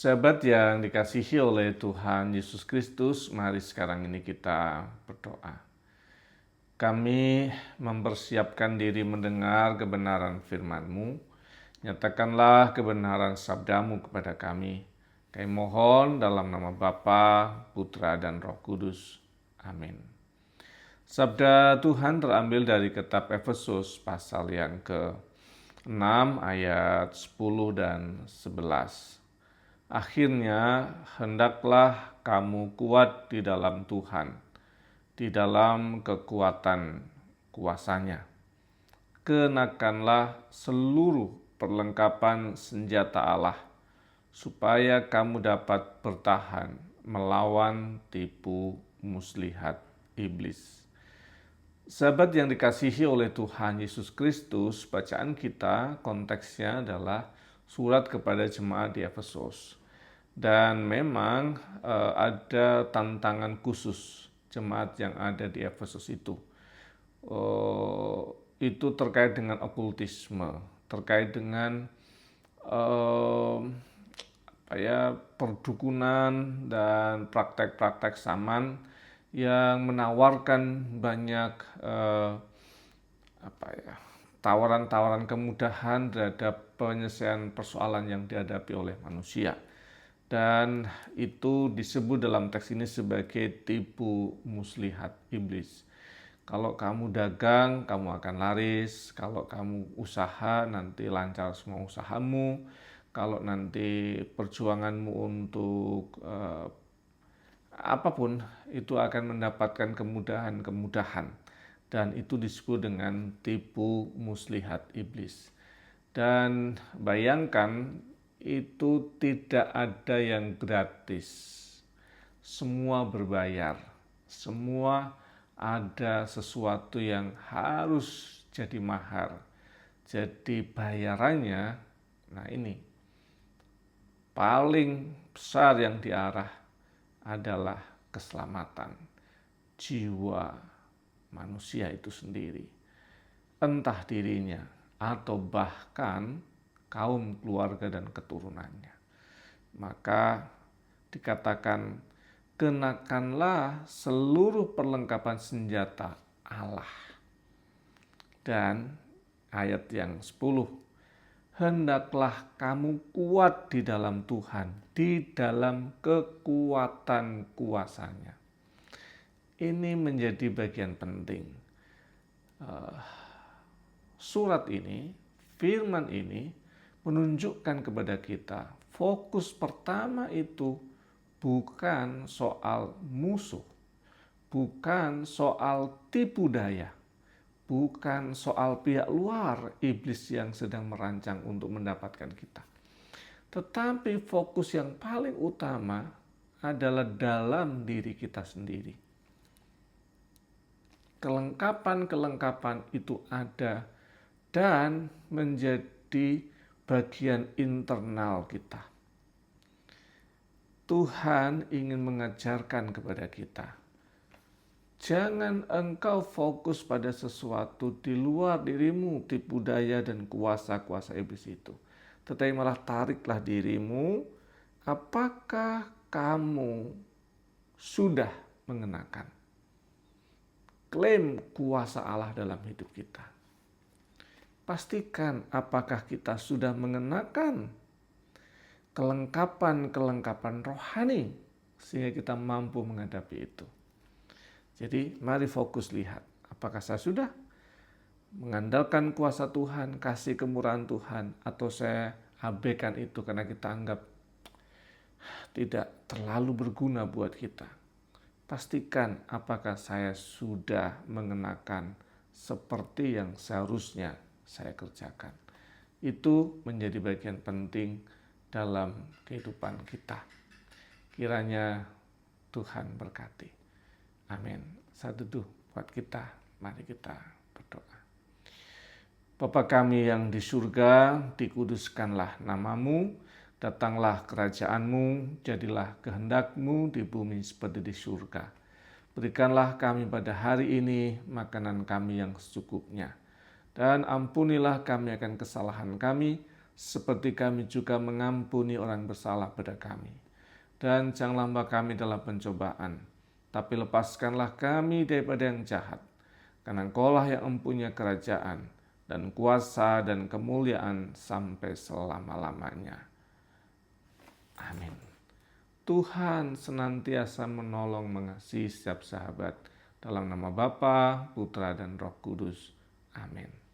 Sahabat yang dikasihi oleh Tuhan Yesus Kristus, mari sekarang ini kita berdoa. Kami mempersiapkan diri mendengar kebenaran firman-Mu. Nyatakanlah kebenaran sabda-Mu kepada kami. Kami mohon dalam nama Bapa, Putra, dan Roh Kudus. Amin. Sabda Tuhan terambil dari kitab Efesus pasal yang ke-6 ayat 10 dan 11. Akhirnya, hendaklah kamu kuat di dalam Tuhan, di dalam kekuatan kuasa-Nya. Kenakanlah seluruh perlengkapan senjata Allah, supaya kamu dapat bertahan melawan tipu muslihat iblis. Sahabat yang dikasihi oleh Tuhan Yesus Kristus, bacaan kita konteksnya adalah surat kepada jemaat di Efesus. Dan memang ada tantangan khusus jemaat yang ada di Efesus itu. Itu terkait dengan okultisme, terkait dengan perdukunan dan praktek-praktek saman yang menawarkan banyak tawaran-tawaran kemudahan terhadap penyelesaian persoalan yang dihadapi oleh manusia. Dan itu disebut dalam teks ini sebagai tipu muslihat iblis. Kalau kamu dagang, kamu akan laris. Kalau kamu usaha, nanti lancar semua usahamu. Kalau nanti perjuanganmu untuk apapun, itu akan mendapatkan kemudahan-kemudahan. Dan itu disebut dengan tipu muslihat iblis. Dan bayangkan, itu tidak ada yang gratis. Semua berbayar. Semua ada sesuatu yang harus jadi mahar. Jadi bayarannya, nah ini, paling besar yang diarah adalah keselamatan jiwa manusia itu sendiri. Entah dirinya atau bahkan kaum keluarga dan keturunannya. Maka dikatakan, kenakanlah seluruh perlengkapan senjata Allah. Dan ayat yang 10, hendaklah kamu kuat di dalam Tuhan, di dalam kekuatan kuasa-Nya. Ini menjadi bagian penting. Surat ini, firman ini menunjukkan kepada kita, fokus pertama itu bukan soal musuh, bukan soal tipu daya, bukan soal pihak luar iblis yang sedang merancang untuk mendapatkan kita. Tetapi fokus yang paling utama adalah dalam diri kita sendiri. Kelengkapan-kelengkapan itu ada dan menjadi bagian internal kita. Tuhan ingin mengajarkan kepada kita, jangan engkau fokus pada sesuatu di luar dirimu, tipu daya dan kuasa-kuasa iblis itu. Tetapi malah tariklah dirimu, apakah kamu sudah mengenakan klaim kuasa Allah dalam hidup kita. Pastikan apakah kita sudah mengenakan kelengkapan-kelengkapan rohani sehingga kita mampu menghadapi itu. Jadi mari fokus lihat, apakah saya sudah mengandalkan kuasa Tuhan, kasih kemurahan Tuhan, atau saya abaikan itu karena kita anggap tidak terlalu berguna buat kita. Pastikan apakah saya sudah mengenakan seperti yang seharusnya saya kerjakan. Itu menjadi bagian penting dalam kehidupan kita. Kiranya Tuhan berkati. Amin. Satu teduh buat kita. Mari kita berdoa. Bapa kami yang di surga, dikuduskanlah namamu, datanglah kerajaanmu, jadilah kehendak-Mu di bumi seperti di surga. Berikanlah kami pada hari ini makanan kami yang secukupnya. Dan ampunilah kami akan kesalahan kami, seperti kami juga mengampuni orang bersalah pada kami. Dan janganlah membawa kami dalam pencobaan, tapi lepaskanlah kami daripada yang jahat. Karena Engkaulah yang mempunyai kerajaan dan kuasa dan kemuliaan sampai selama-lamanya. Amin. Tuhan senantiasa menolong mengasihi setiap sahabat. Dalam nama Bapa, Putra, dan Roh Kudus. Amin.